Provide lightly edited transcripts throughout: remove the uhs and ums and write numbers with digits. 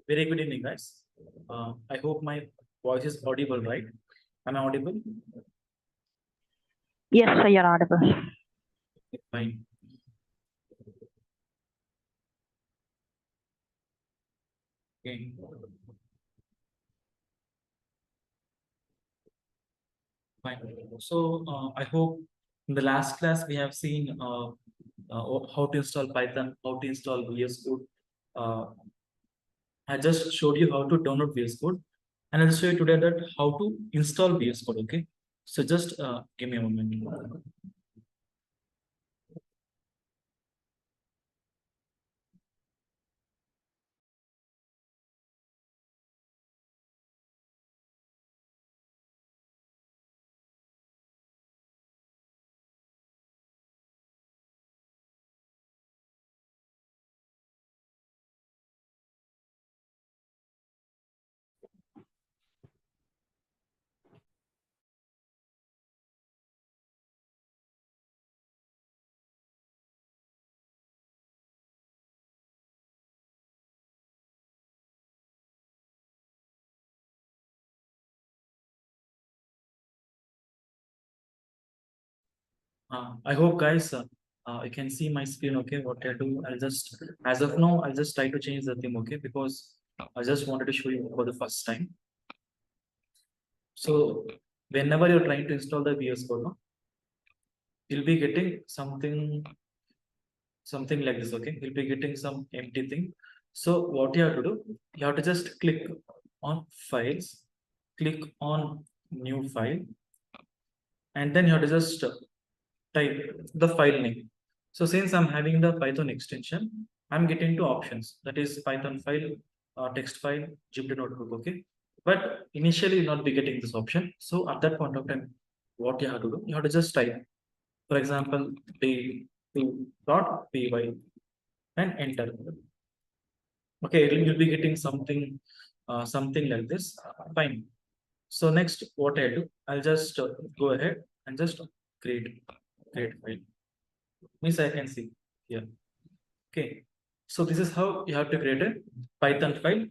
Very good evening, guys. I hope my voice is audible, right? Am I audible? Yes, sir, you're audible. Fine. Okay. Fine. So I hope in the last class we have seen how to install Python, how to install VS Code. Uh, I just showed you how to download VS Code, and I'll show you today that how to install VS Code. Okay. So just give me a moment. I hope guys you can see my screen. Okay, what I do, I'll just as of now I'll just try to change the theme. Okay, because I just wanted to show you for the first time. So whenever you're trying to install the VS Code, no, you'll be getting something like this. Okay, you'll be getting some empty thing. So what you have to do, you have to just click on files, click on new file, and then you have to just type the file name. So since I'm having the Python extension, I'm getting two options. That is Python file, text file, Jupyter notebook. Okay. But initially you'll not be getting this option. So at that point of time, what you have to do, you have to just type, for example, p2.py and enter. Okay, you'll be getting something like this. Fine. So next, what I do, I'll just go ahead and just create file. Means I can see here. Okay. So this is how you have to create a Python file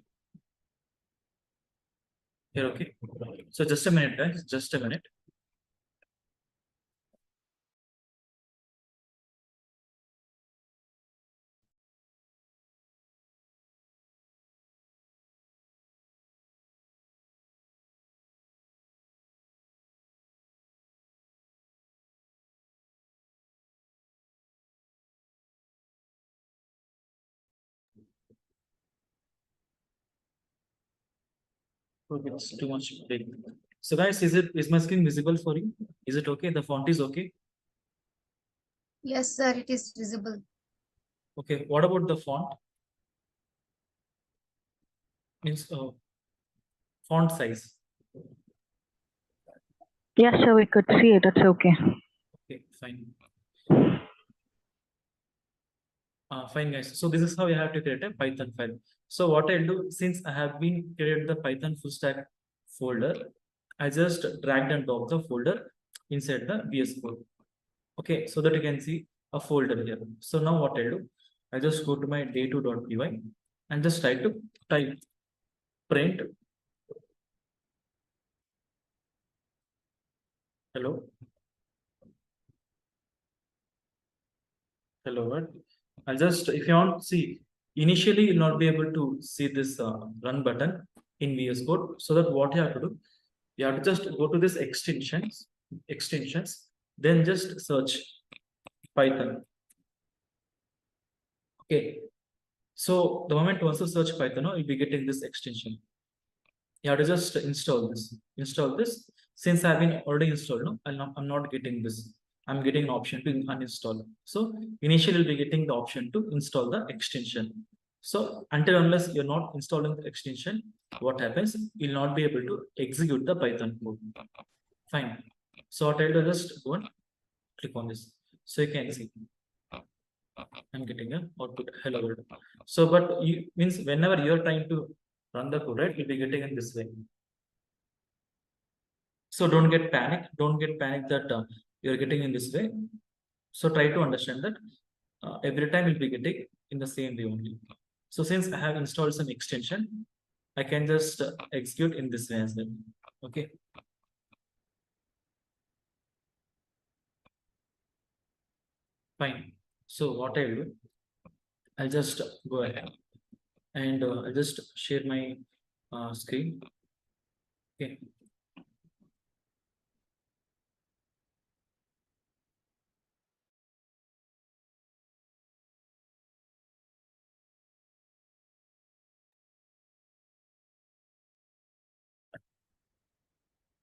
here. Okay. So just a minute, guys. Just a minute. Oh, it's too much big. So guys, is my screen visible for you? Is it okay? The font is okay. Yes, sir, it is visible. Okay. What about the font? Means font size. Yes, sir, we could see it. It's okay. Okay, fine. Fine, guys. So this is how you have to create a Python file. So what I'll do, since I have been created the Python full stack folder, I just dragged and drop the folder inside the VS Code. Okay, so that you can see a folder here. So now what I'll do, I just go to my day2.py and just try to type print. Hello. Hello, what? I'll just, if you want, see, initially you'll not be able to see this run button in VS Code. So that what you have to do, you have to just go to this extensions, then just search Python. Okay. So the moment once you search Python, you'll be getting this extension. You have to just install this. Install this. Since I've been already installed, no, I'm not getting this. I'm getting an option to uninstall. So initially you'll be getting the option to install the extension. So until unless you're not installing the extension, what happens? You'll not be able to execute the Python code. Fine. So what I'll do, just go and click on this. So you can see I'm getting a output hello world. So but you means whenever you're trying to run the code, right, you'll be getting in this way. So don't get panicked. Don't get panicked that you're getting in this way. So try to understand that every time you'll be getting in the same way only. So since I have installed some extension, I can just execute in this way as well. Okay. Fine. So what I'll do, I'll just go ahead and I'll just share my screen. Okay.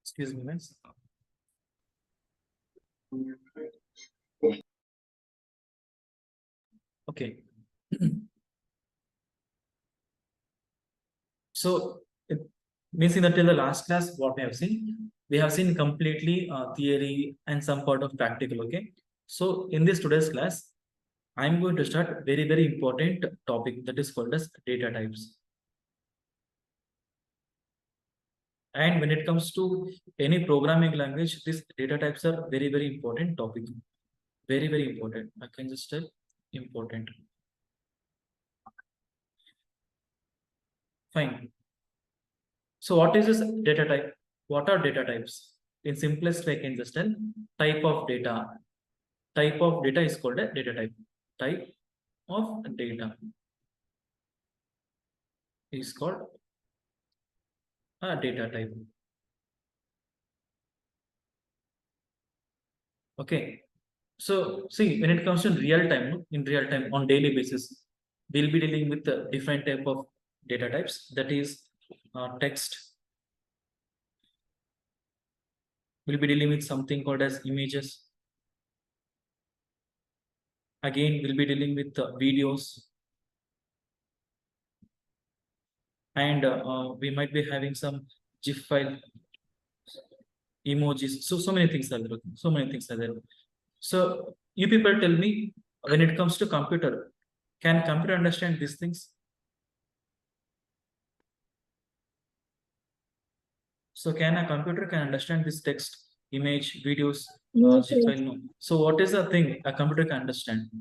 Excuse me, guys. Okay. So it means in until the last class, what we have seen completely theory and some part of practical. Okay. So in this today's class, I'm going to start very important topic that is called as data types. And when it comes to any programming language, these data types are very important topic. Very important. I can just tell important. Fine. So what is this data type? What are data types? In simplest way, I can just tell type of data. Type of data is called a data type. Type of data is called a data type. Okay. So see, when it comes to real time, in real time on daily basis, we'll be dealing with a different type of data types. That is text. We'll be dealing with something called as images. Again, we'll be dealing with videos. And we might be having some GIF file, emojis. So many things are there. So many things are there. So you people tell me, when it comes to computer, can computer understand these things? So can a computer can understand this text, image, videos, Yes, GIF file? No. So what is the thing a computer can understand?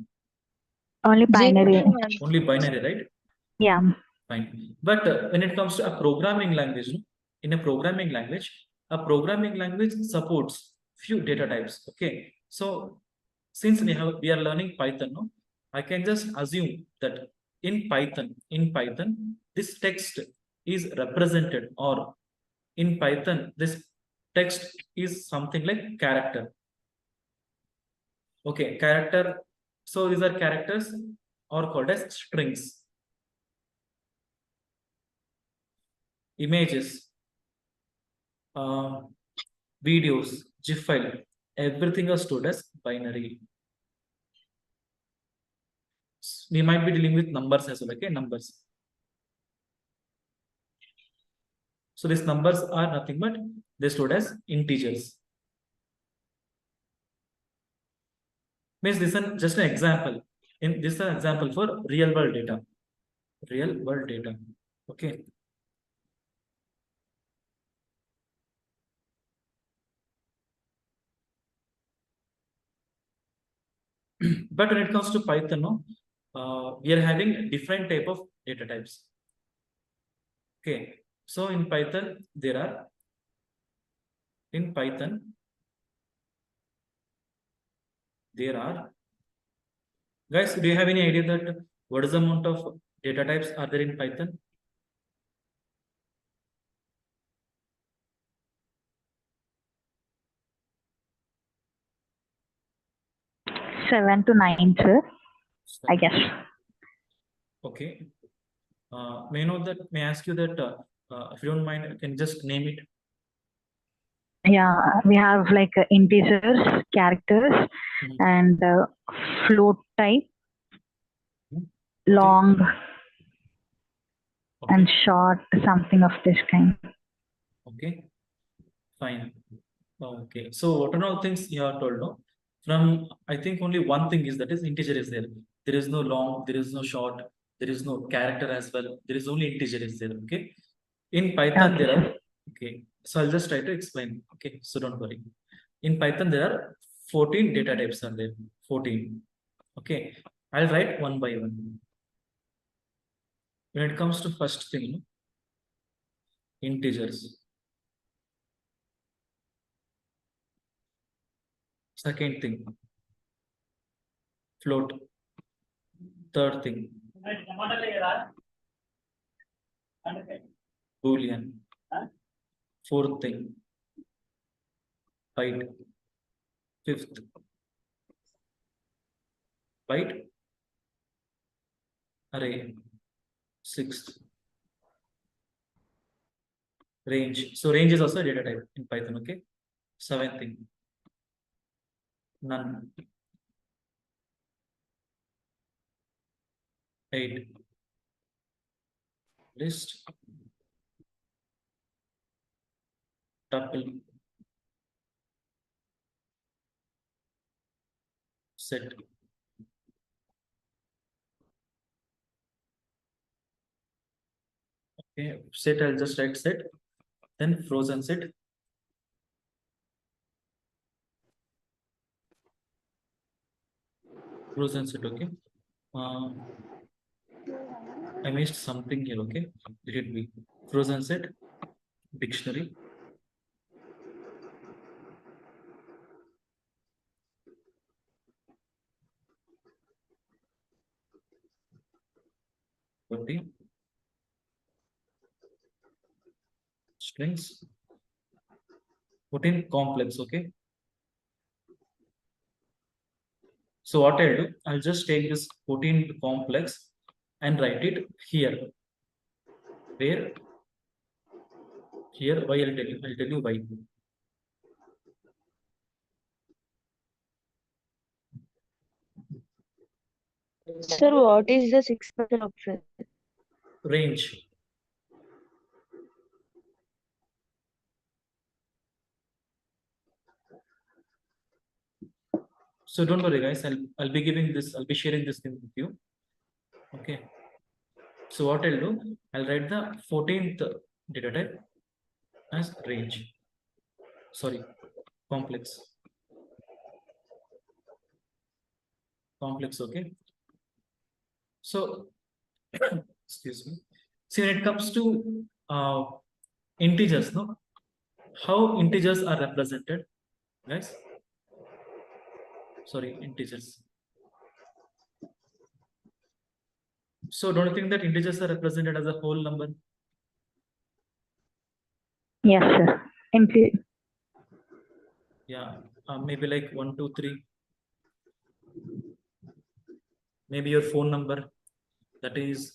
only binary. Only binary, right? Yeah. Fine. But when it comes to a programming language, in a programming language supports few data types. Okay. So since we are learning Python, no, I can just assume that in Python, this text is represented, or in Python, this text is something like character. Okay, character. So these are characters or called as strings. Images, videos, GIF file, everything is stored as binary. We might be dealing with numbers as well, okay? Numbers. So these numbers are nothing but they stored as integers. Means this is just an example. In this is an example for real world data. Real world data. Okay. But when it comes to Python, no, we are having different type of data types. Okay. So in Python, there are guys, do you have any idea that what is the amount of data types are there in Python? 7 to 9, sir. I guess. Okay. May I ask you that if you don't mind, can you just name it? Yeah, we have like integers, characters, and float type, long and short, something of this kind. Okay, fine. Okay, so what are all things you have told, no? From I think only one thing is that is integer is there. There is no long, there is no short, there is no character as well. There is only integer is there. Okay. In Python, Okay. there are okay. So I'll just try to explain. Okay, so don't worry. In Python, there are 14 data types are there. 14. Okay. I'll write one by one. when it comes to first thing, integers. Second thing, float. Third thing, Boolean. Fourth thing, byte. Fifth, byte array. Sixth, range. So range is also a data type in Python. Okay. Seventh thing, none. 8, list. Tuple. Set. Okay, set, I'll just write set, then frozen set. Frozen set, okay. I missed something here, okay. Let it be. Frozen set, dictionary. Body. Strings. Put in complex, okay. So what I'll do, I'll just take this 14 complex and write it here. Where? Here, why I'll tell you why. Sir, what is the 6% option? Range. So don't worry, guys. I'll be giving this. I'll be sharing this thing with you. Okay. So what I'll do, I'll write the 14th data type as range. Sorry, complex. Complex, okay. So, excuse me. See, when it comes to integers, no, how integers are represented, guys? Sorry, integers. So, don't you think that integers are represented as a whole number? Yes, sir. Yeah, maybe like 1, 2, 3. Maybe your phone number, that is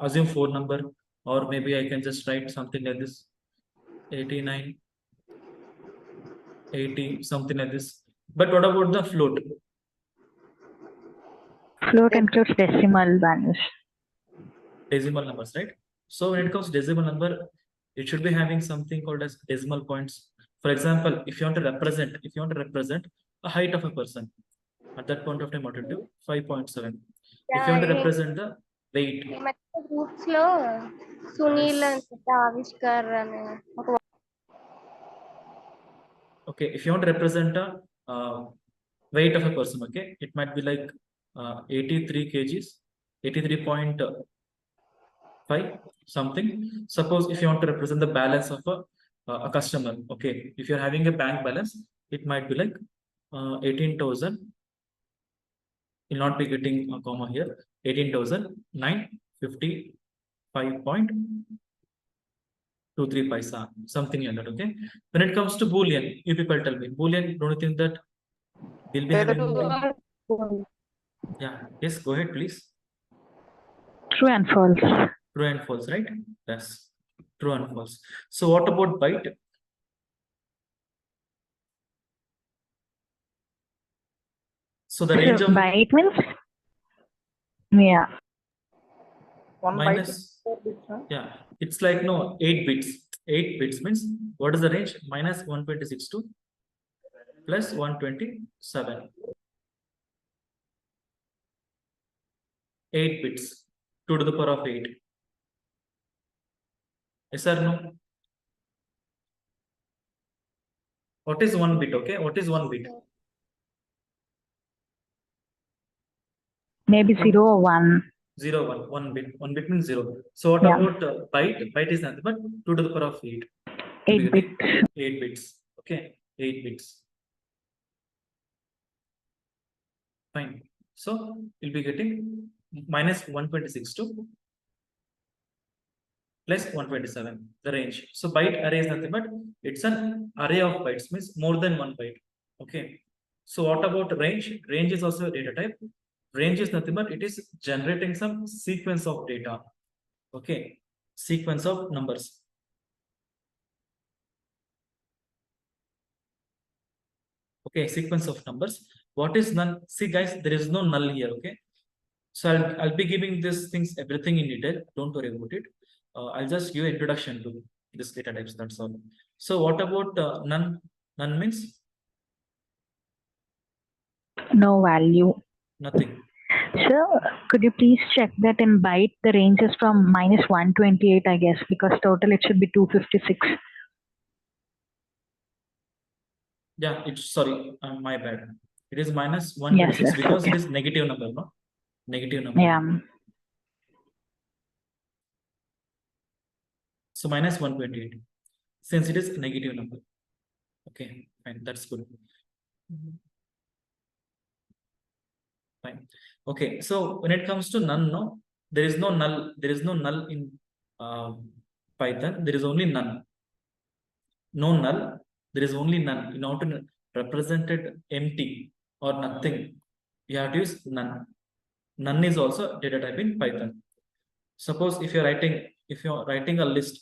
assume phone number, or maybe I can just write something like this, 89, 80, something like this. But what about the float? Float includes decimal values. Decimal numbers, right? So when it comes to decimal number, it should be having something called as decimal points. For example, if you want to represent a height of a person, at that point of time, what to do? 5.7. If you want to represent the weight, ఈ మధ్య groups లో సునీల్ అని చెప్పి ఆవిష్కర్ అని ఒక okay, if you want to represent a weight of a person, okay, it might be like 83 kgs, 83.5 something. Suppose if you want to represent the balance of a customer, okay, if you're having a bank balance, it might be like 18,000. You'll not be getting a comma here. 18,955.23 paisa, something like that. Okay. When it comes to Boolean, you people tell me, Boolean, don't you think that we'll be having? Yeah. Yes. Go ahead, please. True and false. True and false, right? Yes. True and false. So what about byte? So the range of byte means, yeah, minus, yeah, it's like no 8 bits. 8 bits means what is the range? Minus 126 to plus 127. 8 bits, 2 to the power of 8. Yes or no? What is 1 bit? Okay, what is 1 bit? maybe 0 or 1. 0, 1, 1 bit means 0. So what Yeah. about byte? Byte is nothing but 2 to the power of 8. 8 bits. 8 bits. Okay, 8 bits. Fine. So we'll be getting minus 126 to plus 127, the range. So byte array is nothing but it's an array of bytes, means more than one byte. Okay. So what about range? Range is also a data type. Range is nothing but it is generating some sequence of data. Okay. Sequence of numbers. Okay, sequence of numbers. What is null? See, guys, there is no null here. Okay. So I'll be giving these things everything in detail. Don't worry about it. I'll just give introduction to this data types. That's all. So what about none? None means No value. nothing. Sir, could you please check that in byte the range is from minus 128, I guess, because total it should be 256. Yeah, it's sorry, my bad. It is minus Yes, 126 yes, because okay. it is negative number, no? Negative number. Yeah. So minus 128. Since it is a negative number. Okay, fine. That's good. Fine. Okay, so when it comes to none, no, there is no null. There is no null in Python. There is only none. No null. There is only none. In order to represent it empty or nothing, you have to use none. None is also data type in Python. Suppose if you're writing a list,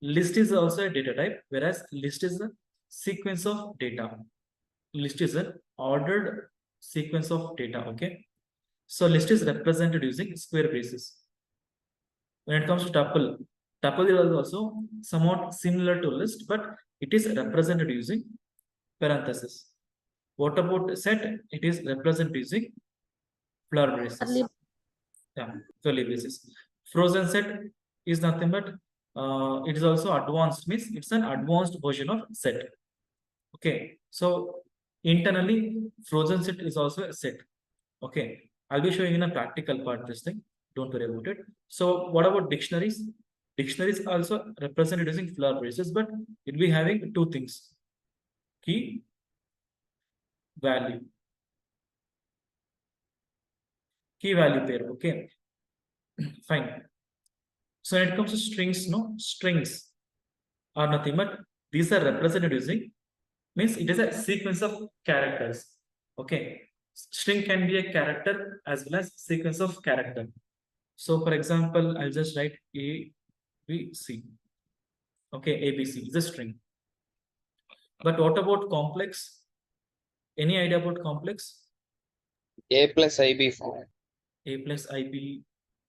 list is also a data type, whereas list is a sequence of data. List is an ordered sequence of data. Okay. So list is represented using square braces. When it comes to tuple, tuple is also somewhat similar to list, but it is represented using parentheses. What about set? It is represented using floor braces. Yeah, curly braces. Frozen set is nothing but it is also advanced, means it's an advanced version of set. Okay, so internally frozen set is also a set. Okay, I'll be showing in a practical part this thing. Don't worry about it. So what about dictionaries? Dictionaries also represented using floor braces, but it'll be having two things: key, value. Key value pair. Okay, fine. So when it comes to strings, no, strings are nothing but these are represented using, means it is a sequence of characters. Okay, string can be a character as well as sequence of character. So for example, I'll just write A, B, C. Okay, A, B, C is a string. But what about complex? Any idea about complex? A plus IB form. A plus IB.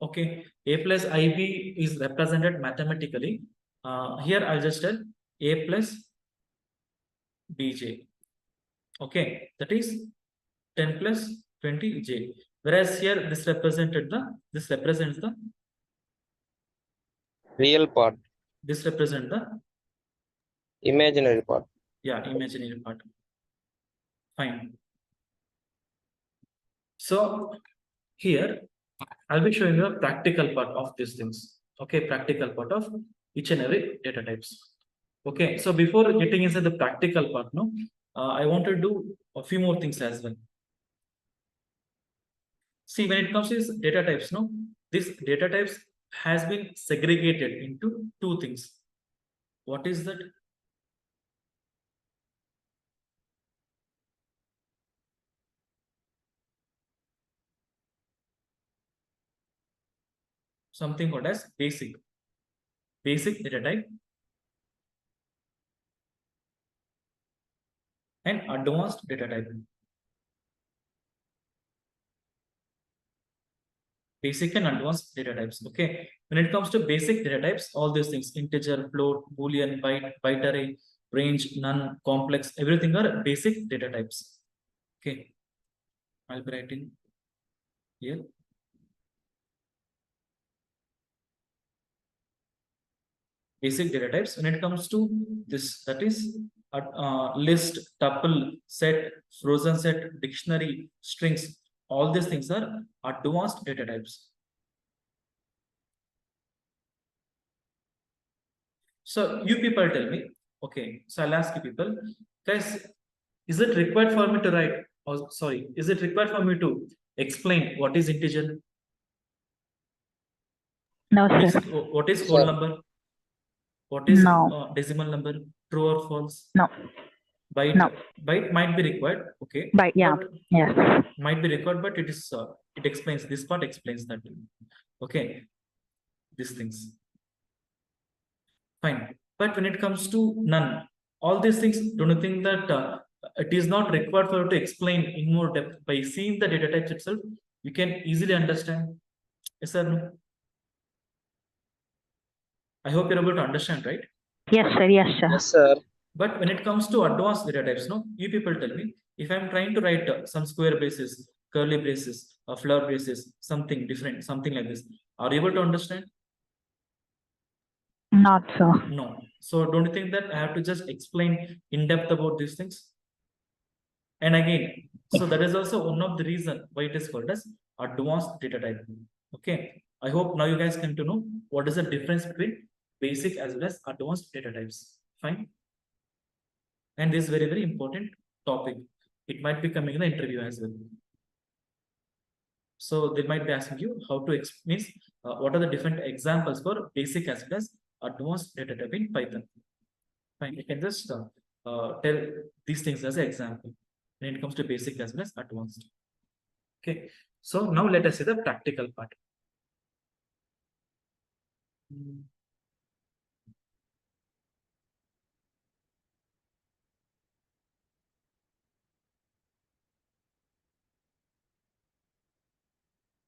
Okay, A plus IB is represented mathematically. Here I'll just tell A plus BJ. Okay, that is 10 plus 20J. Whereas here this represents the Real part. this represent the Imaginary part. yeah, imaginary part. Fine. So here I'll be showing you a practical part of these things. Okay, practical part of each and every data types. Okay, so before getting inside the practical part, no, I want to do a few more things as well. See, when it comes to these data types, no, this data types has been segregated into two things. What is that? Something called as basic data type and advanced data type. Basic and advanced data types. Okay, when it comes to basic data types, all these things: integer, float, boolean, byte array, range, none, complex, everything are basic data types. Okay, I'll be writing here. Basic data types. When it comes to this, that is list, tuple, set, frozen set, dictionary, strings. All these things are advanced data types. So you people tell me, okay, so I'll ask you people, guys, is it required for me to write, or sorry, is it required for me to explain what is integer? No, sir. What is whole Sir. number? What is No. decimal number? True or false? No. Byte, No. byte might be required, okay. But yeah. But Yes. might be required, but it is it explains, this part explains that, okay, these things. Fine. But when it comes to none, all these things, don't you think that it is not required for you to explain in more depth? By seeing the data types itself, you can easily understand. Yes or no? I hope you're able to understand, right? Yes, sir. Yes, sir. Yes, sir. But when it comes to advanced data types, no, you people tell me, if I'm trying to write some square braces, curly braces, flower braces, something different, something like this, are you able to understand? Not so. No. So don't you think that I have to just explain in depth about these things? And again, so that is also one of the reason why it is called as advanced data type. Okay. I hope now you guys came to know what is the difference between basic as well as advanced data types. Fine. And this is very, very important topic. It might be coming in the interview as well. So they might be asking you how to explain what are the different examples for basic as well as advanced data type in Python. Fine, you can just tell these things as an example when it comes to basic as well as advanced. Okay, so now let us see the practical part.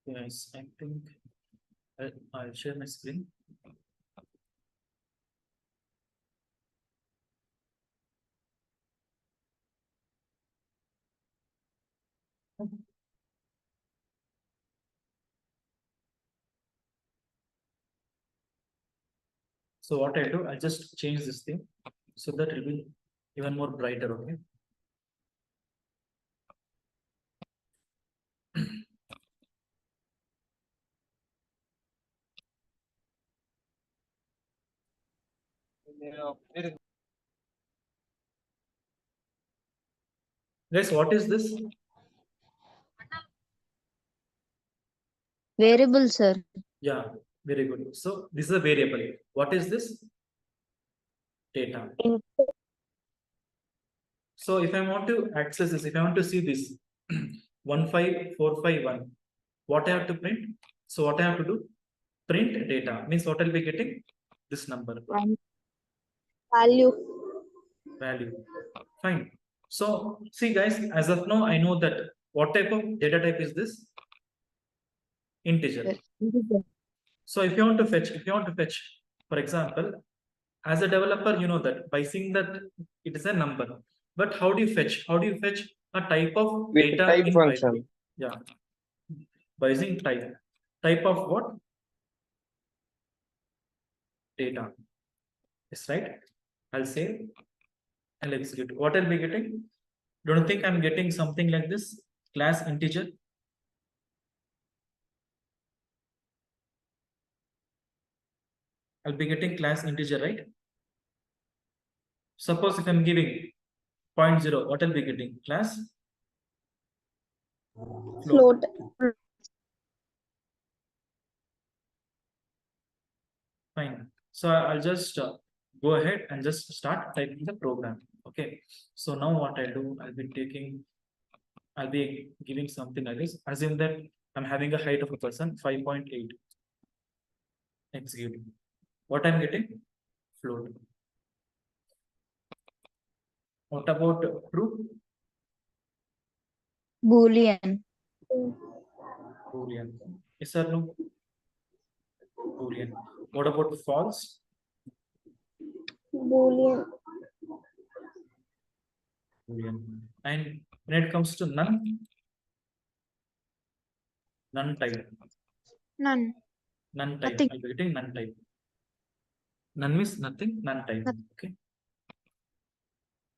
Yes, I think I'll share my screen. So what I do, I just change this thing so that it will be even more brighter. Okay. Guys, what is this? Variable, sir. Yeah, very good. So this is a variable. What is this? Data. So if I want to access this, if I want to see this 15451, what I have to print? So what I have to do? Print data means what I'll be getting? This number. Value. Value. Fine. So see guys, as of now, I know that what type of data type is this? Integer. So if you want to fetch, for example, as a developer, you know that by seeing that it is a number. But how do you fetch? How do you fetch a type of With data type in function. Python? Yeah. By using type. Type of what? Data. Yes, right? I'll say I'll execute. What I'll be getting? Don't you think I'm getting something like this? Class integer. I'll be getting class integer, right? Suppose if I'm giving 0.0, what I'll be getting? Class float. Fine. So I'll just go ahead and just start typing the program. Okay. So now what I'll do, I'll be giving something like this. Assume that I'm having a height of a person 5.8. Execute. What I'm getting? Float. What about true? Boolean. Boolean. Yes or no? Boolean. What about false? Boolean. Boolean. And when it comes to none, none type. None. None type. Nothing. I'll be getting none type. None means nothing, none type. Okay.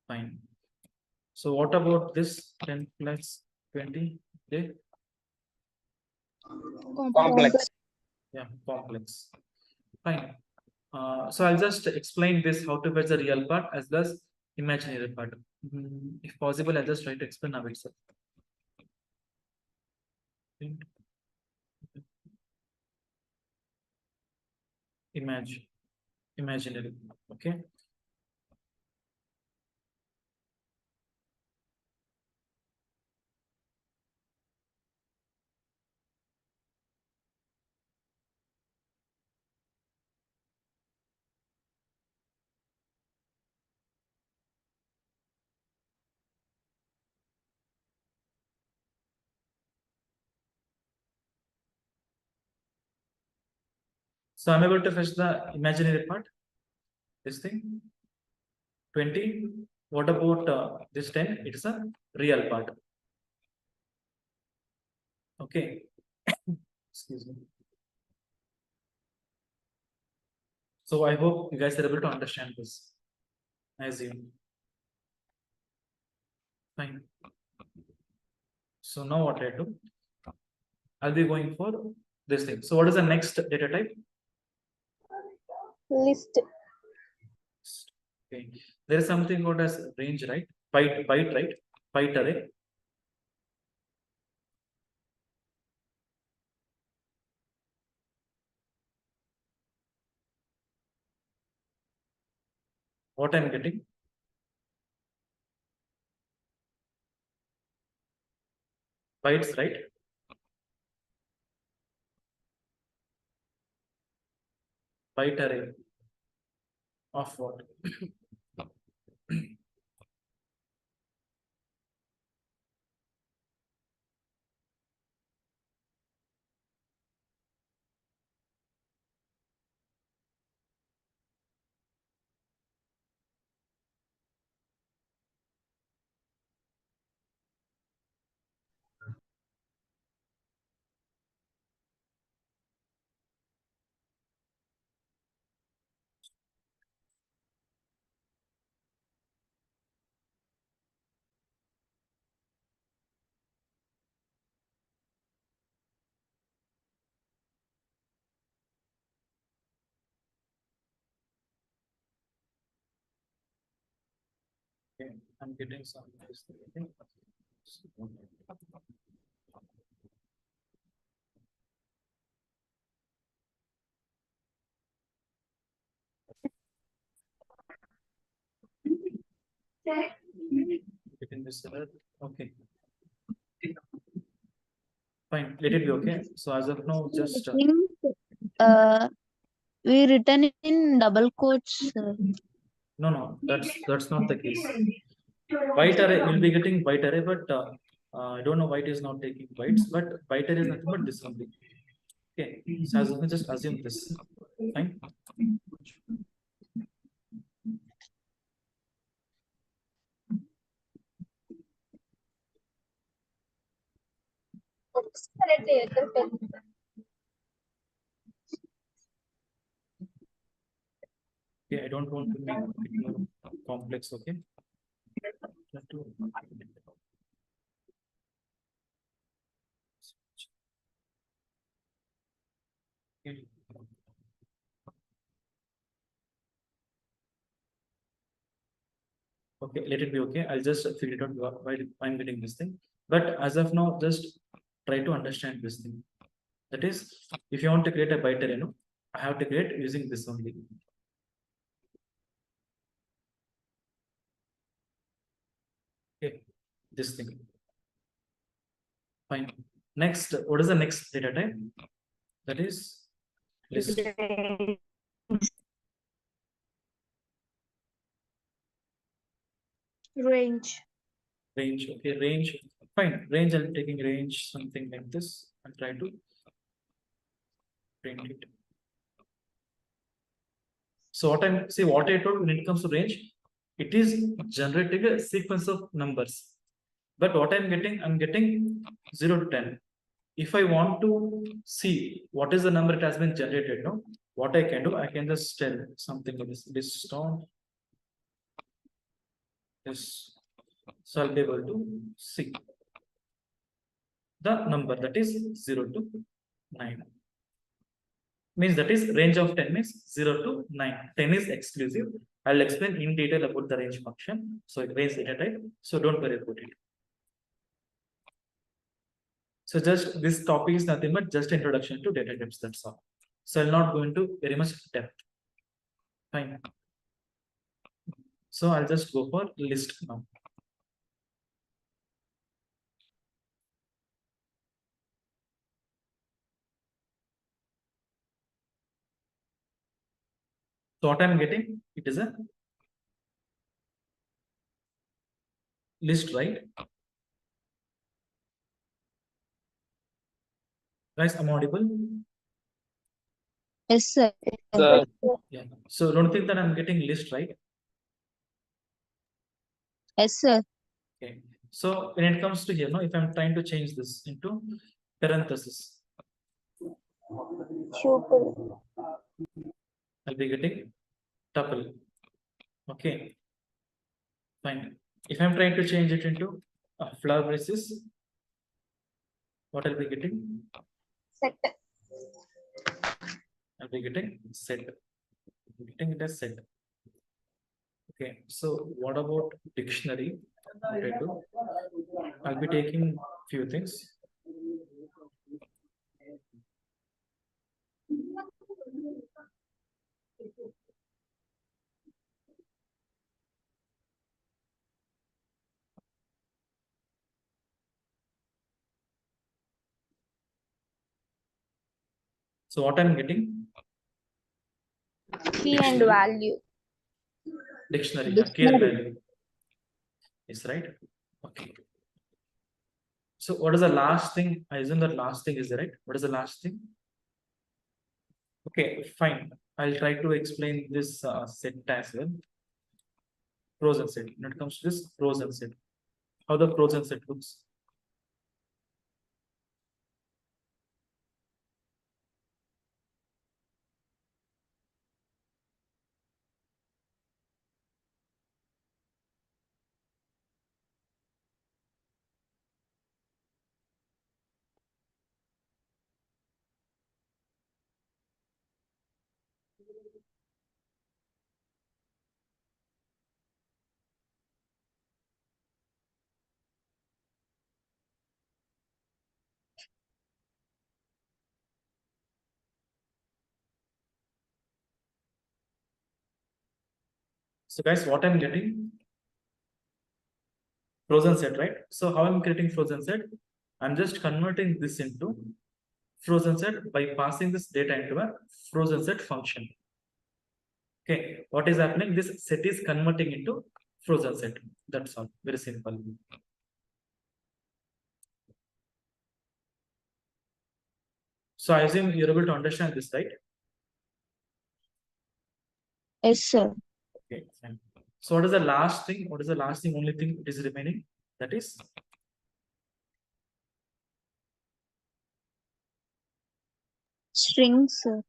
Fine. So what about this 10 plus 20? Okay. Complex. Yeah, complex. Fine. So I'll just explain this how to fetch the real part as well as imaginary part. If possible, I'll just try to explain now itself. Imaginary. Okay. So I'm able to fetch the imaginary part. This thing 20. What about this 10? It's a real part. Okay. Excuse me. So I hope you guys are able to understand this. I assume. Fine. So now what I do? I'll be going for this thing. So what is the next data type? List. Okay. There is something called as range, right? Byte, right? Byte array. What I'm getting? Bytes, right? Byte array of what? Okay, I'm getting some of this thing. Getting this error. Okay. Fine. Let it be okay. So as of now, just We written in double quotes. no, that's not the case. Byte array will be getting byte array, but I don't know why it is not taking bytes, but byte array is nothing but this only. Okay, so as of now, just assume this. Fine. Okay, I don't want to make it more complex. Okay. Okay, let it be okay. I'll just figure it out why I'm getting this thing. But as of now, just try to understand this thing. That is, if you want to create a byte array, I have to create using this only. Okay, this thing. Fine. Next, what is the next data type? That is list. Range. Range. Okay, range. Fine. Range, I'm taking range, something like this. I'll try to print it. So what I told when it comes to range, it is generating a sequence of numbers. But what I'm getting 0 to 10. If I want to see what is the number it has been generated, what I can do, I can just tell something like this. List on this. So I'll be able to see the number that is 0 to 9. means that is range of 10 means 0 to 9. 10 is exclusive. I'll explain in detail about the range function. So it range data type. So don't worry about it. So just this topic is nothing but just introduction to data types. That's all. So I'll not go into very much depth. Fine. So I'll just go for list now. So what I'm getting, it is a list, right? Guys, I'm audible? Yes, sir. Sir, Yeah. So don't think that I'm getting list, right? Yes, sir. Okay. So when it comes to here, no, if I'm trying to change this into parenthesis, Tuple. I'll be getting tuple. Okay. Fine. If I'm trying to change it into a flower braces, what I'll be getting? Set. I'll be getting set. I'm getting it as set. Okay. So what about dictionary? What I do? I'll be taking few things. So what I'm getting? Key and value. Dictionary, key and Dictionary. value. Is right. Okay. So what is the last thing? I assume that last thing is right. What is the last thing? Okay, fine. I'll try to explain this set as well. Pros and set. When it comes to this pros and set, how the pros and set looks. So guys, what I'm getting? Frozen set, right? So how I'm creating frozen set? I'm just converting this into frozen set by passing this data into a frozen set function. Okay, what is happening? This set is converting into frozen set. That's all. Very simple. So I assume you're able to understand this, right? Yes, sir. Okay, fine. So what is the last thing? What is the last thing? Only thing it is remaining? That is Strings, sir.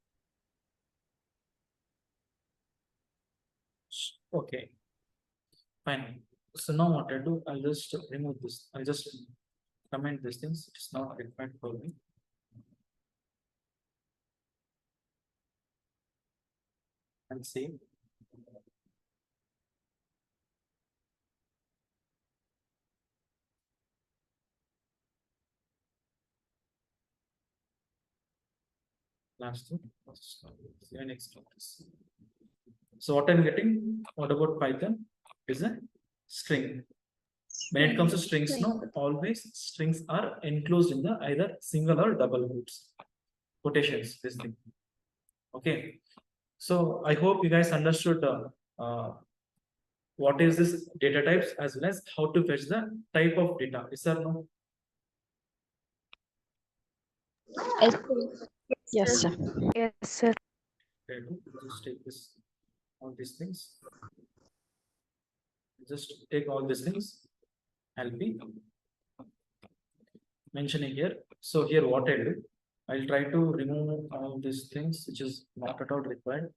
okay. Fine. So now what I do, I'll just remove this. I'll just comment these things. It's not required for me. And save. Last two. Save next class. So what I'm getting? What about Python? Is a string. When it comes to strings, no, always strings are enclosed in the either single or double quotes, quotations. This thing. Okay. So I hope you guys understood what is this data types as well as how to fetch the type of data. Is there no? Yes, sir. Yes, sir. Yes, sir. Okay, just take this, all these things. Just take all these things. I'll be mentioning here. So here what I do, I'll try to remove all these things which is not at all required.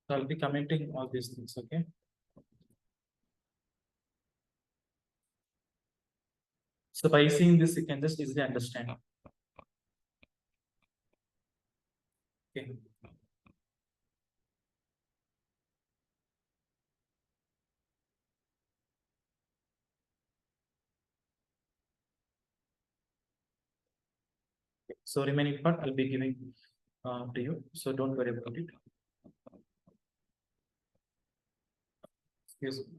So I'll be commenting all these things, okay? So by seeing this, you can just easily understand. Okay. So remaining part I'll be giving to you. So don't worry about it. Excuse me.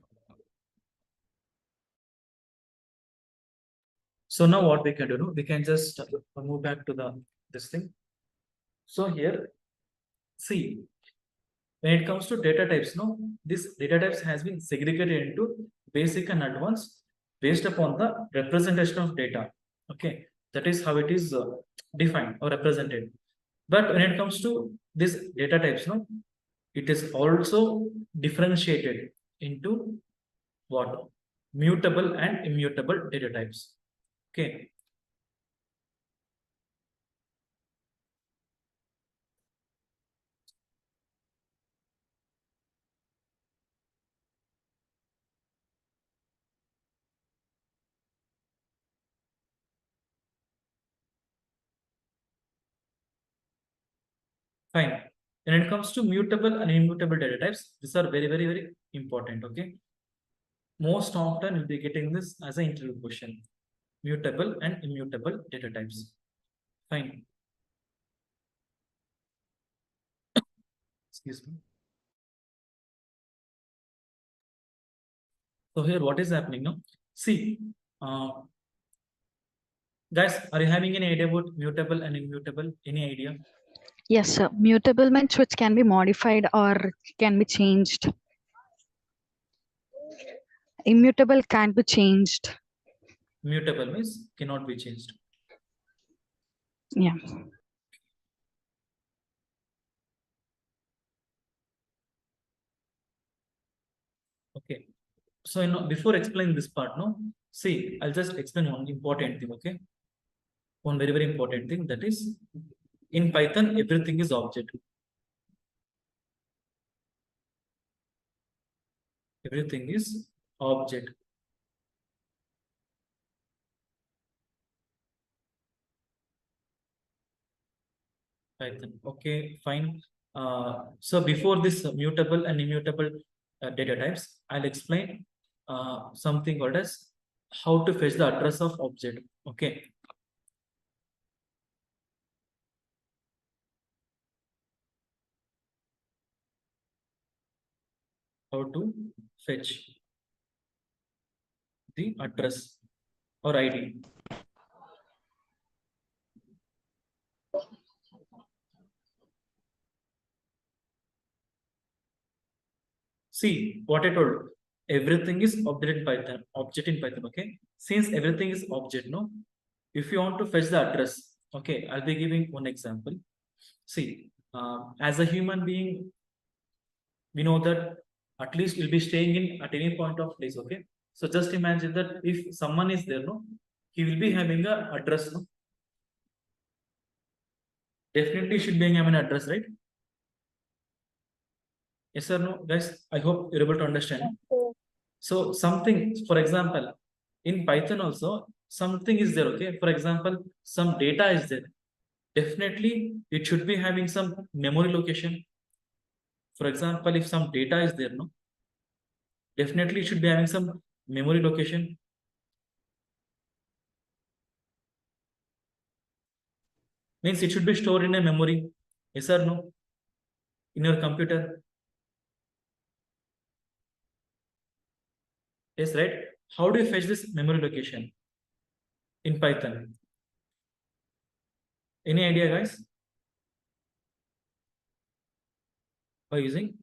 So now what we can do, no? We can just move back to this thing. So here, see, when it comes to data types, no, this data types has been segregated into basic and advanced based upon the representation of data. Okay, that is how it is defined or represented. But when it comes to this data types, no, it is also differentiated into what? Mutable and immutable data types. Okay. Fine. When it comes to mutable and immutable data types, these are very, very, very important. Okay. Most often you'll be getting this as an interview question. Mutable and immutable data types. Fine. Excuse me. So here, what is happening now? See, guys, are you having any idea about mutable and immutable? Any idea? Yes, sir. Mutable means which can be modified or can be changed. Immutable can't be changed. Mutable means cannot be changed. Yeah. Okay. So before explaining this part, no, see, I'll just explain one important thing. Okay. One very, very important thing, that is in Python, everything is object. Everything is object. Python. Okay, fine. So before this mutable and immutable data types, I'll explain something called as how to fetch the address of object. Okay. How to fetch the address or ID. See what I told. Everything is object in Python. Object in Python. Okay. Since everything is object, no. If you want to fetch the address, okay, I'll be giving one example. See, as a human being, we know that at least we'll be staying in at any point of place. Okay. So just imagine that if someone is there, no, he will be having a address, no. Definitely should be having an address, right? Yes or no, guys? I hope you're able to understand. So something, for example, in Python also, something is there, okay? For example, some data is there. Definitely, it should be having some memory location. For example, if some data is there, no? Definitely, it should be having some memory location. Means it should be stored in a memory. Yes or no? In your computer. Yes, right? How do you fetch this memory location in Python? Any idea, guys? By using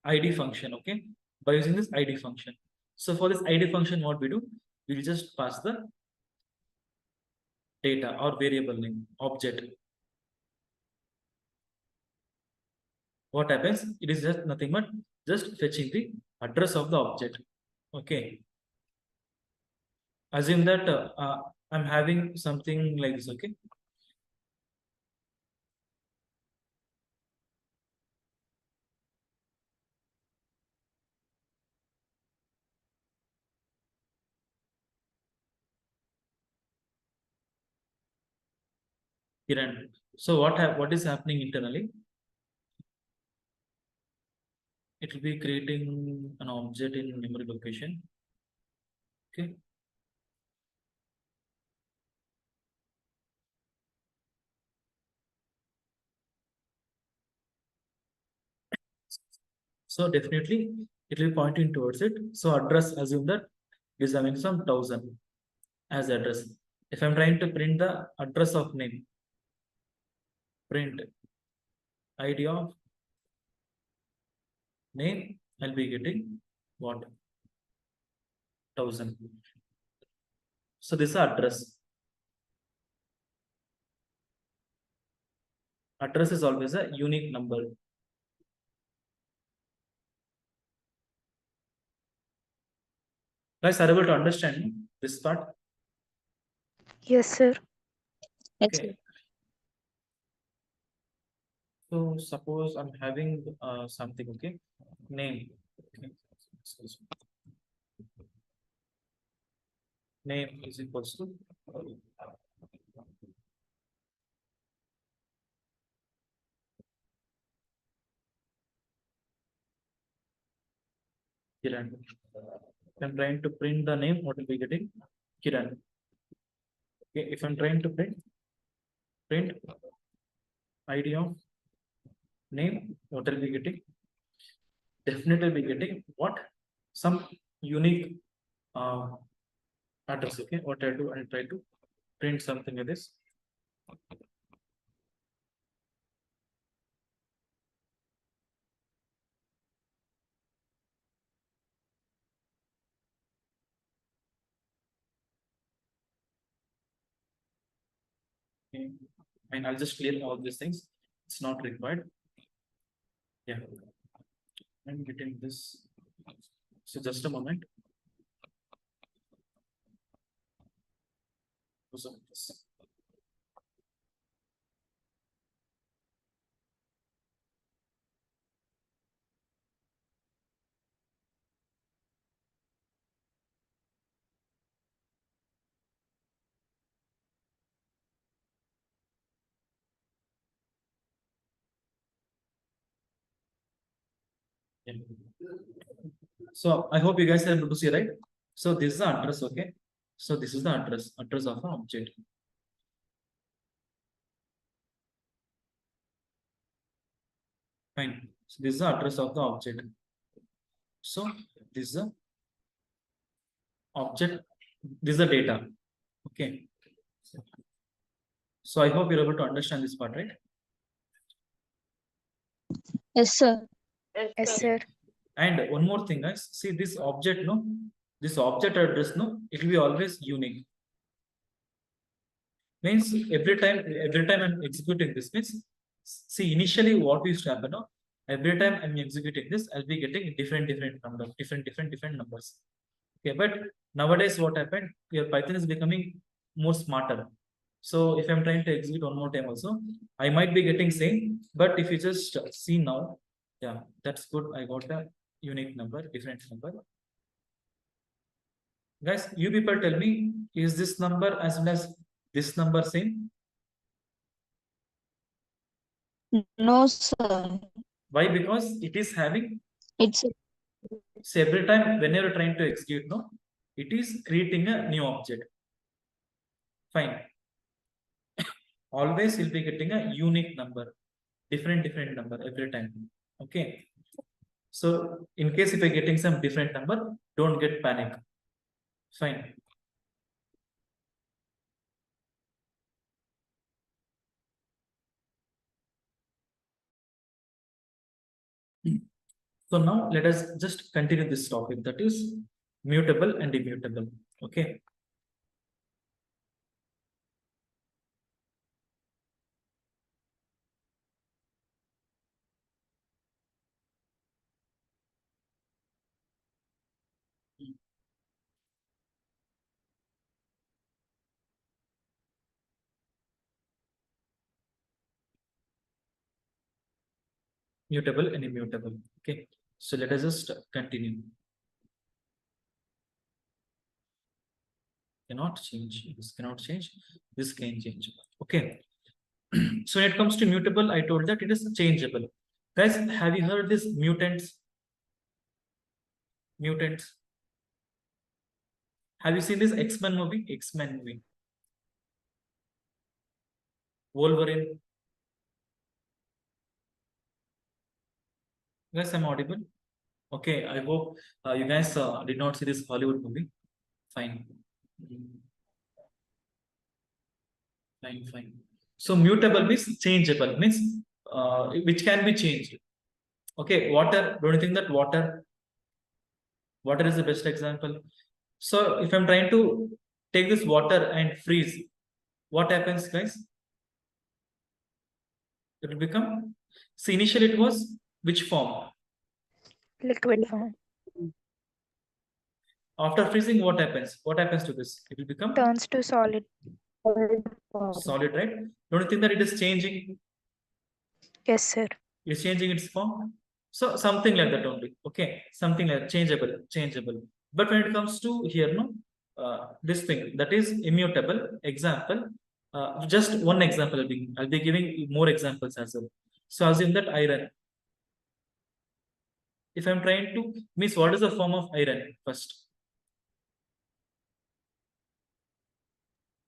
ID function, okay? By using this ID function. So for this ID function, what we do? We'll just pass the data or variable name, object. What happens? It is just nothing but just fetching the address of the object. Okay. Assume that I'm having something like this, okay? Kiran. So what is happening internally? It will be creating an object in memory location. Okay. So definitely it will be pointing towards it. So address, assume that it is having some 1000 as address. If I'm trying to print the address of name, print ID of name, I'll be getting what? 1000. So this is address. Address is always a unique number. Guys, are able to understand this part? Yes, sir. Yes, Okay. sir. So suppose I'm having something, okay, name. Okay. Name is equals to Kiran. I'm trying to print the name, what will be getting? Kiran. Okay, if I'm trying to print ID of name, what will be getting? Definitely be getting what? Some unique address. Okay, what I do, I try to print something like this. Okay. And I'll just clear all these things. It's not required. Yeah. I'm getting this. So just a moment. So this. Yeah. So I hope you guys are able to see, right? So this is the address, okay? So this is the address of an object. Fine. So this is the address of the object. So this is the object, this is the data. Okay. So I hope you're able to understand this part, right? Yes, sir. Yes, sir. And one more thing, guys. See this object, no? This object address, no? It will be always unique. Means every time I'm executing this means, see initially what used to happen, no? Every time I'm executing this, I'll be getting different numbers, different numbers. Okay, but nowadays what happened? Your Python is becoming more smarter. So if I'm trying to execute one more time also, I might be getting same, but if you just see now, yeah, that's good. I got a unique number, different number. Guys, you people tell me, is this number as well as this number same? No, sir. Why? Because it is having, It's so every time when you're trying to execute, no, it is creating a new object. Fine. Always you'll be getting a unique number, different number every time. Okay. So in case if you're getting some different number, don't get panic. Fine. So now let us just continue this topic, that is mutable and immutable. Okay. Mutable and immutable. Okay. So let us just continue. Cannot change. This cannot change. This can change. Okay. So when it comes to mutable, I told that it is changeable. Guys, have you heard this mutants? Mutants. Have you seen this X-Men movie? X-Men movie. Wolverine. Guys, I'm audible. Okay, I hope you guys did not see this Hollywood movie. Fine. Fine. So mutable means changeable, means which can be changed. Okay, water. Don't you think that water is the best example? So if I'm trying to take this water and freeze, what happens, guys? It will become. See, initially it was which form? Liquid form. After freezing, what happens? What happens to this? It will become Turns to solid. solid, right? Don't you think that it is changing? Yes, sir. It's changing its form. So something like that only. Okay, something like changeable. But when it comes to here, no, this thing that is immutable. Example, just one example. I'll be giving more examples as well. So assume that iron. If I'm trying to means what is the form of iron first?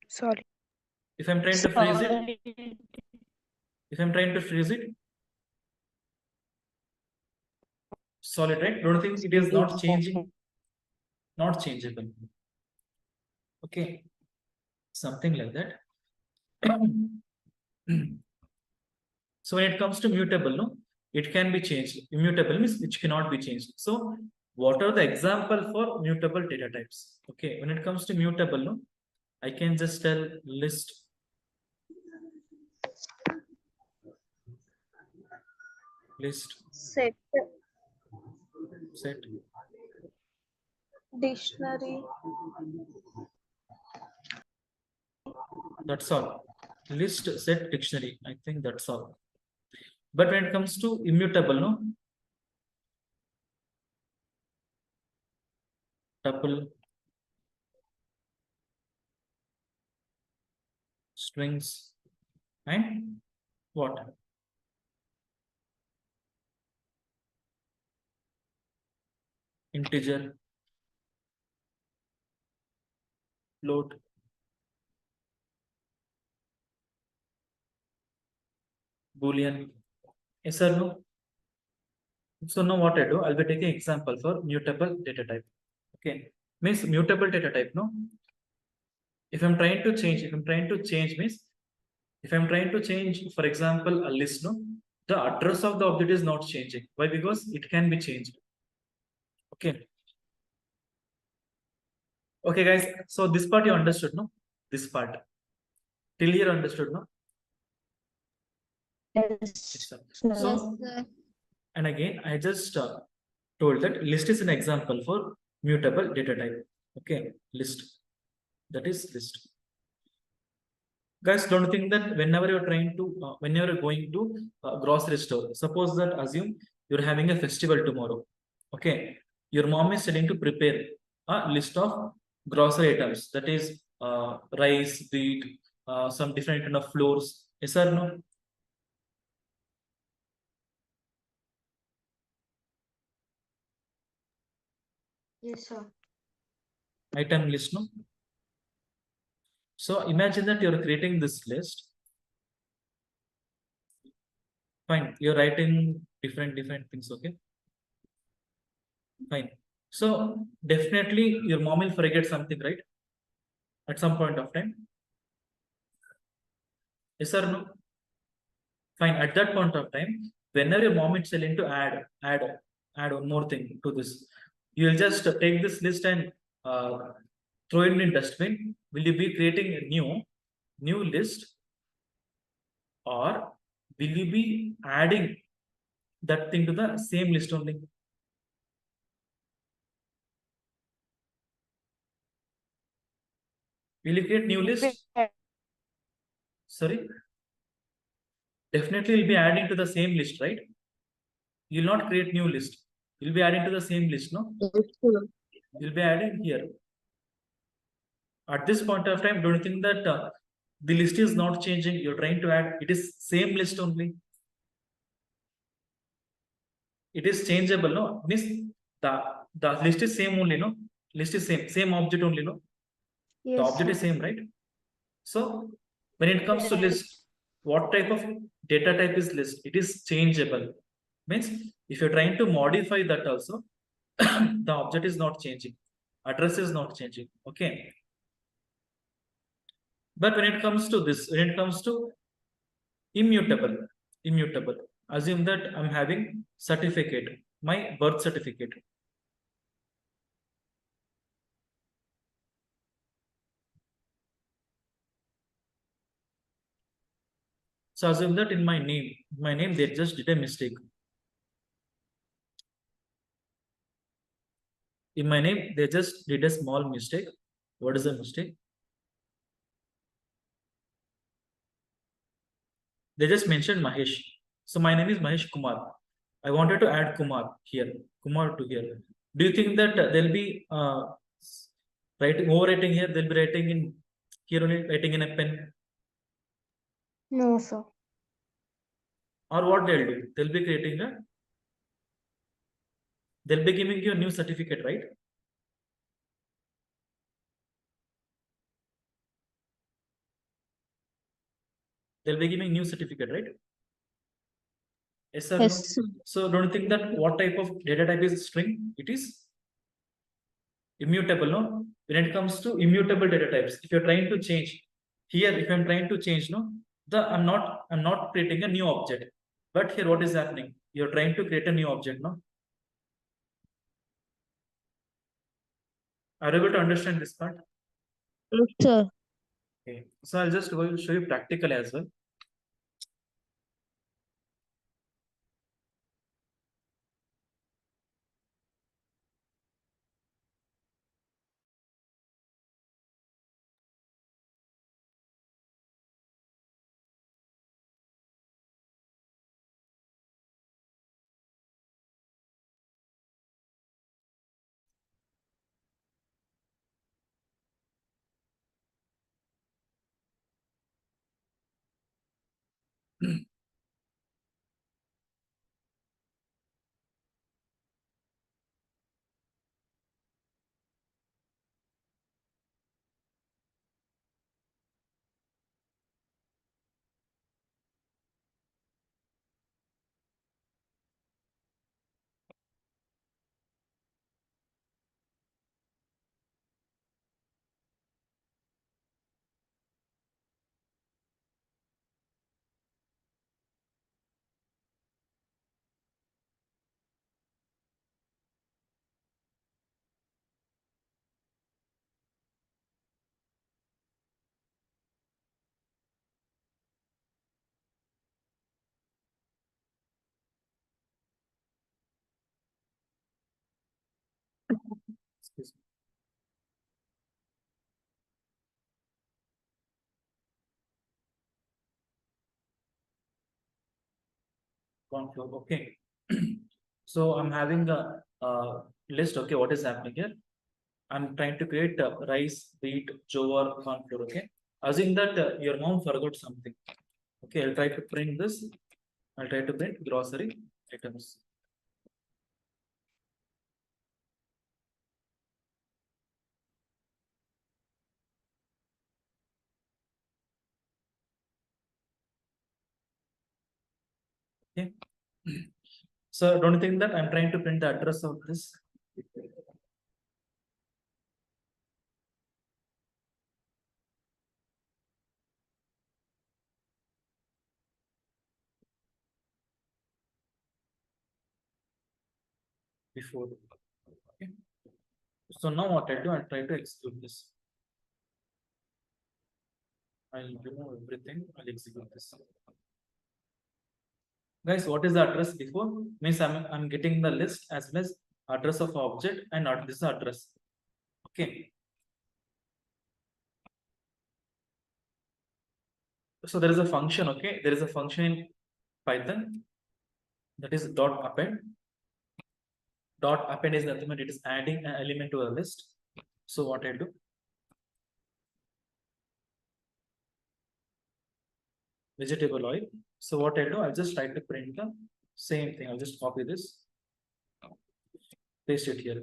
Solid. If I'm trying to freeze it, solid, right? Don't think it is not changing, not changeable. Okay, something like that. So when it comes to mutable, no, it can be changed. Immutable means which cannot be changed. So what are the example for mutable data types? Okay, when it comes to mutable, no, I can just tell list. Set. Set. Dictionary. That's all. List, set, dictionary. I think that's all. But when it comes to immutable, no, tuple, strings, and what? Integer, float, Boolean. Yes or no? So now what I do, I'll be taking example for mutable data type. Okay, means mutable data type, no? If I'm trying to change, means if I'm trying to change, for example, a list, no, the address of the object is not changing. Why? Because it can be changed. Okay. Okay, guys. So this part you understood, no? This part. Till here understood, no? Yes. So, Yes, sir. and again, I just told that list is an example for mutable data type. Okay, list. That is list. Guys, don't think that whenever you're trying to, whenever you're going to grocery store, suppose that assume you're having a festival tomorrow. Okay, your mom is telling to prepare a list of grocery items. That is rice, wheat, some different kind of flours. Yes or no? Yes, sir. Item list, no? So imagine that you're creating this list. Fine, you're writing different things, okay? Fine. So definitely your mom will forget something, right? At some point of time. Yes or no? Fine. At that point of time, whenever your mom is telling to add one more thing to this, you will just take this list and throw it in dustbin. Will you be creating a new list, or will you be adding that thing to the same list only? Will you create new list? Sorry. Definitely you'll be adding to the same list, right? You'll not create new list. You'll be adding to the same list, no? You'll be adding here. At this point of time, don't you think that the list is not changing. You're trying to add, it is same list only. It is changeable, no? Means the list is same only, no? List is same object only, no? The Yes, object is sir. same, right? So when it comes to list, what type of data type is list? It is changeable. Means if you're trying to modify that also, the object is not changing. Address is not changing. Okay. But when it comes to this, when it comes to immutable, assume that I'm having certificate, my birth certificate. So assume that in my name, they just did a mistake. In my name, they just did a small mistake. What is the mistake? They just mentioned Mahesh. So my name is Mahesh Kumar. I wanted to add Kumar here, Kumar to here. Do you think that they'll be overwriting here? They'll be writing in here only, writing in a pen, No, sir. or what they'll do? They'll be creating a. They'll be giving you a new certificate, right? They'll be giving new certificate, right? Yes, sir. Yes, No? sir. So don't you think that what type of data type is string? It is immutable, no? When it comes to immutable data types, if you're trying to change here, if I'm trying to change, no, I'm not creating a new object. But here, what is happening? You're trying to create a new object, no? Are you able to understand this part? Yes, sir. Okay. So I'll just go show you practical as well. Excuse me. Conflow. Okay. So I'm having a list. Okay, what is happening here? I'm trying to create rice, wheat, jowar, corn flour. Okay, assume that your mom forgot something. Okay, I'll try to print this. I'll try to print grocery items. Okay. So don't you think that I'm trying to print the address of this? Before. Okay. So now what I'll do, I'll try to execute this. I'll remove everything. I'll execute this. Guys, what is the address before? Means I'm getting the list as well as address of object and not this address. Okay. So there is a function, okay? There is a function in Python that is dot append. Dot append is nothing but it is adding an element to a list. So what I do? vegetable oil. So what I'll do, I'll just try to print the same thing. I'll just copy this, paste it here.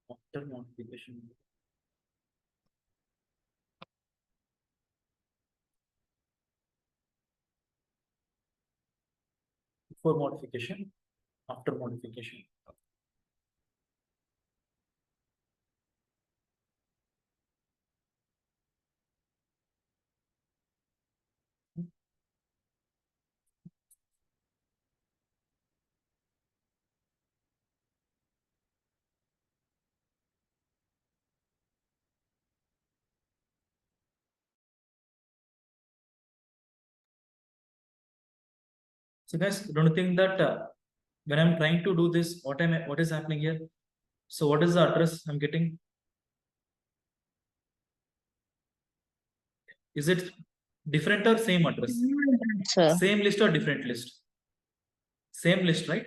After modification. Before modification, after modification. So guys, don't you think that when I'm trying to do this, what is happening here? So what is the address I'm getting? Is it different or same address? Sir. Same list or different list? Same list, right?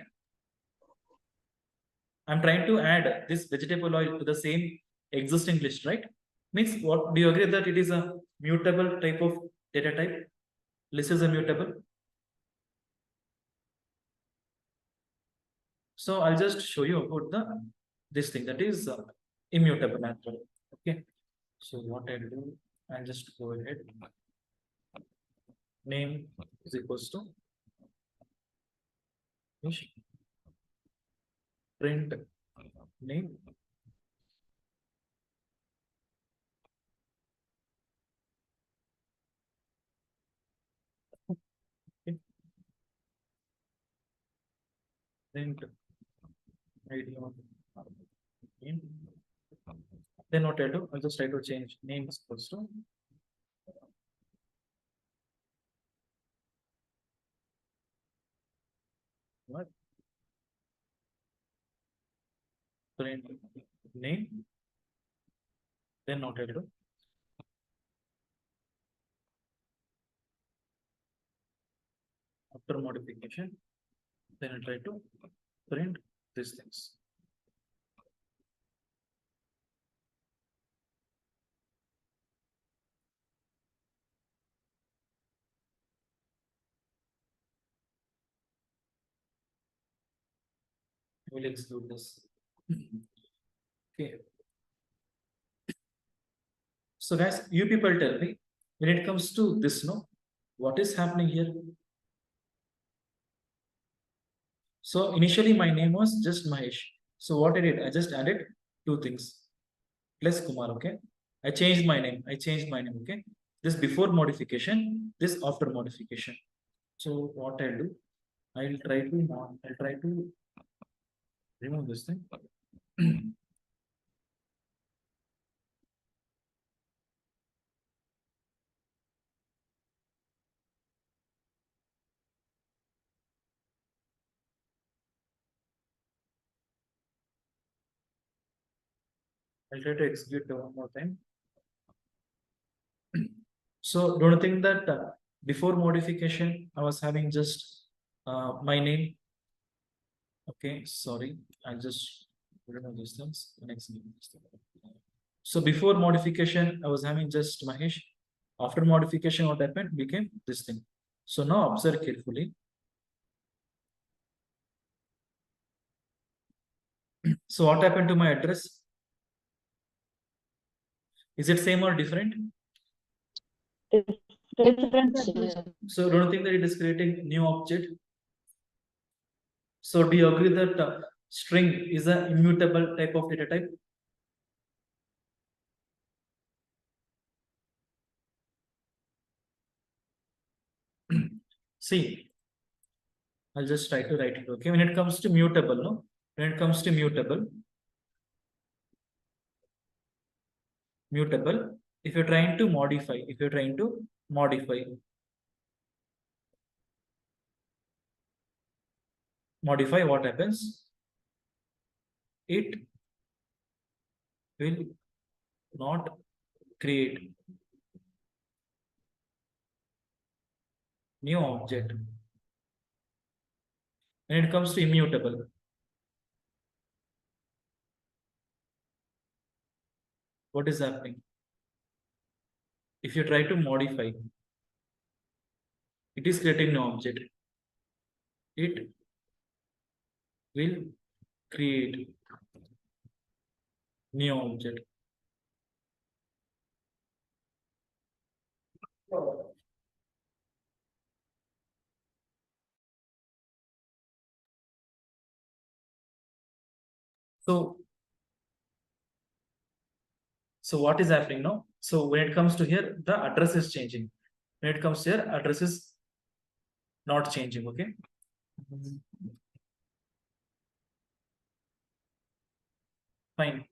I'm trying to add this vegetable oil to the same existing list, right? Means what, do you agree that it is a mutable type of data type? List is a mutable. So I'll just show you about this thing that is immutable actually. Okay. So what I'll do, I'll just go ahead. Name is equals to print name. Okay. Print ID of name. Then what I'll do, I'll just try to change name is equals to what? Print name. Then what I'll do, after modification, then I try to print these things. We'll exclude this. Okay. So guys, you people tell me when it comes to this, no, what is happening here? So initially my name was just Mahesh. So what I did, I just added two things plus Kumar. Okay. I changed my name. Okay. This before modification, this after modification. So what I'll do, I'll try to remove this thing. I'll try to execute one more time. So don't you think that before modification, I was having just my name. Okay, sorry, I'll just remove these things. So before modification, I was having just Mahesh. After modification, what happened became this thing. So now observe carefully. So what happened to my address? Is it same or different? Different, sir. So don't you think that it is creating new object? So do you agree that string is an immutable type of data type? See, I'll just try to write it. Okay, when it comes to mutable, no, when it comes to mutable, if you're trying to modify, modify, what happens? It will not create new object. When it comes to immutable, what is happening? if you try to modify, it is creating new object. It will create new object. So what is happening now? So when it comes to here, the address is changing. When it comes here, address is not changing. Okay. Fine.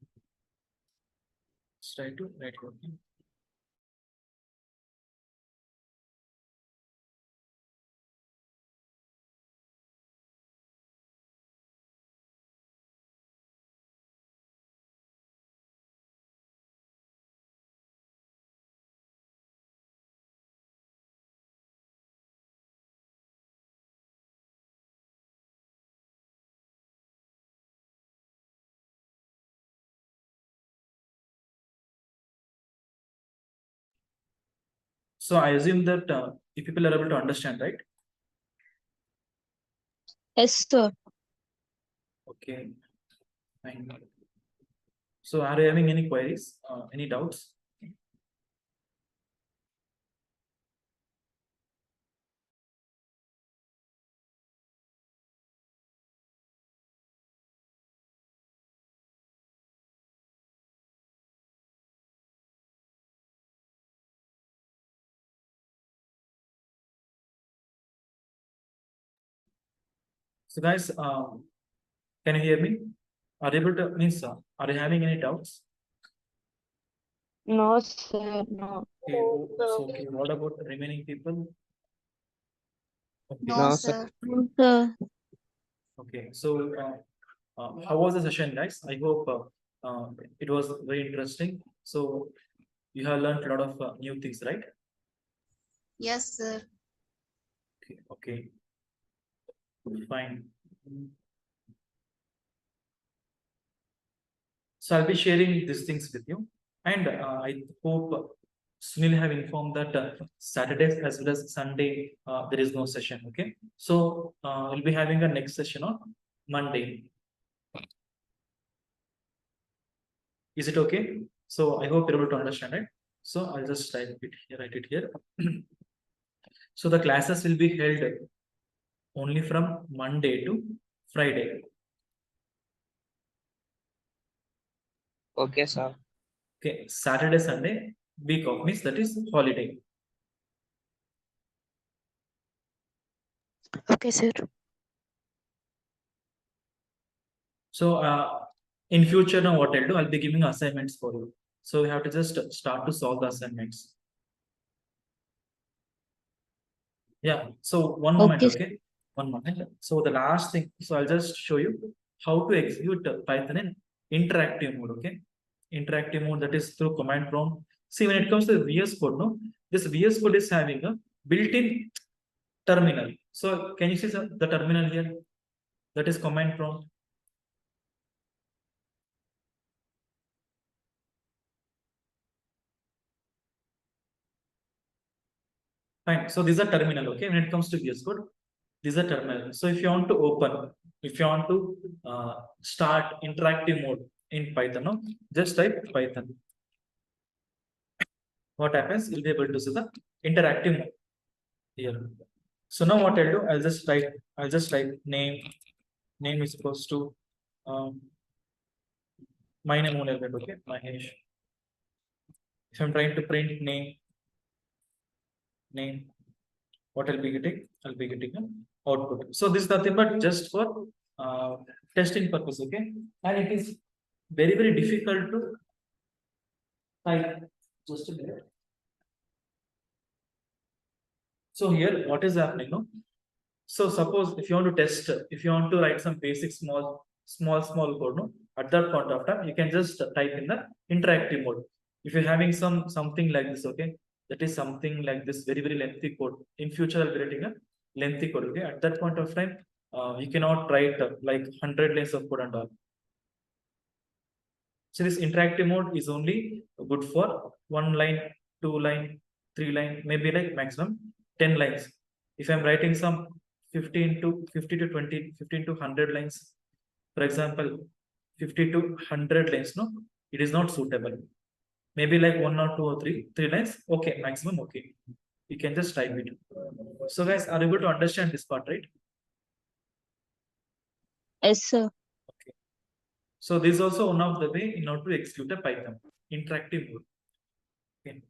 Let's try to write here. So I assume that if people are able to understand, right? Yes, sir. Okay. Fine. So are you having any queries? Any doubts? So guys, can you hear me? Are you able to means are you having any doubts? No, sir. No. Okay, so okay, what about the remaining people? Okay. No, No, sir. No, sir. Okay, so how was the session, guys? I hope it was very interesting. So you have learned a lot of new things, right? Yes, sir. Okay, fine. So I'll be sharing these things with you, and I hope Sunil have informed that Saturdays as well as Sunday there is no session. Okay, so we'll be having a next session on Monday. Is it okay? So I hope you're able to understand it. So I'll just write it here. So the classes will be held only from Monday to Friday. okay, sir. Okay, Saturday, Sunday, week off means that is holiday. Okay, sir. So in future now what I'll do, I'll be giving assignments for you. So you have to just start to solve the assignments. Yeah, so one moment, Okay. okay? One moment. So the last thing, so I'll just show you how to execute Python in interactive mode, okay? Interactive mode, that is through command prompt. See, when it comes to VS Code, no, this VS Code is having a built-in terminal. So can you see the terminal here? That is command prompt. Fine. So these are terminal, okay? When it comes to VS Code, these are terminal. So if you want to open, if you want to start interactive mode in Python, no, just type Python. What happens? You'll be able to see the interactive mode here. So now what I'll do, I'll just type name. Name is supposed to my name only, okay? Mahesh. If I'm trying to print name, what I'll be getting? I'll be getting an output. So this is nothing but just for testing purpose, okay? And it is very, very difficult to type. Just a minute. So here, what is happening? No? So suppose if you want to test, if you want to write some basic small code, no, at that point of time, you can just type in the interactive mode. If you're having something like this, okay, that is something like this very, very lengthy code. In future, I'll be writing a lengthy code, okay. At that point of time, you cannot write like 100 lines of code and all. So this interactive mode is only good for one line 2 line, 3 line, maybe like maximum 10 lines. If I'm writing some 15 to 50 to 20, 15 to 100 lines, for example, 50 to 100 lines, no, it is not suitable. Maybe like 1 or 2 or 3 lines, okay, maximum, okay. You can just type it. So guys, are you able to understand this part, right? Yes, sir. So this is also one of the way in order to execute a Python interactive mode. Okay.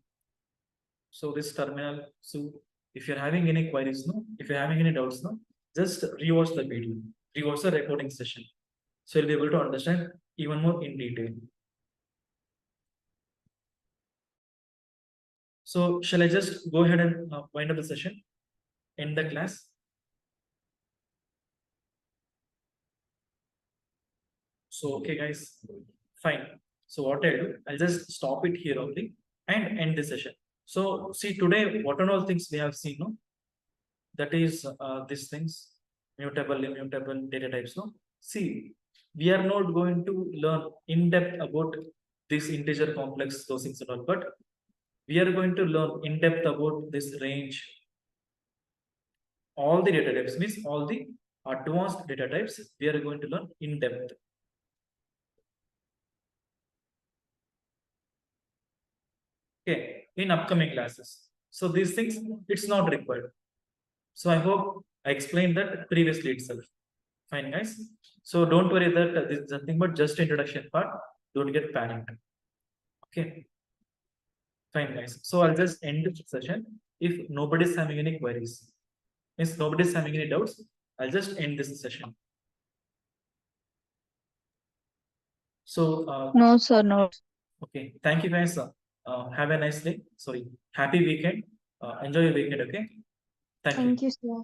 So this terminal. So if you're having any queries, no, if you're having any doubts, no, just rewatch the video, rewatch the recording session. So you'll be able to understand even more in detail. So shall I just go ahead and wind up the session, end the class? So, okay, guys, fine. So what I'll do, I'll just stop it here only and end the session. So see today, what are all things we have seen, no? That is these things, mutable, immutable, data types, no? See, we are not going to learn in depth about this integer complex, those things and all, but we are going to learn in depth about this range. All the data types means all the advanced data types we are going to learn in depth. Okay, in upcoming classes. So these things, it's not required. So I hope I explained that previously itself. Fine, guys. So don't worry that this is nothing but just introduction part. Don't get panicked. Okay. Fine, guys. So I'll just end the session. If nobody's having any queries, if nobody's having any doubts, I'll just end this session. So No, sir, no. okay, thank you guys. Have a nice day. Sorry, happy weekend. Enjoy your weekend. Okay. Thank you. Thank you, sir.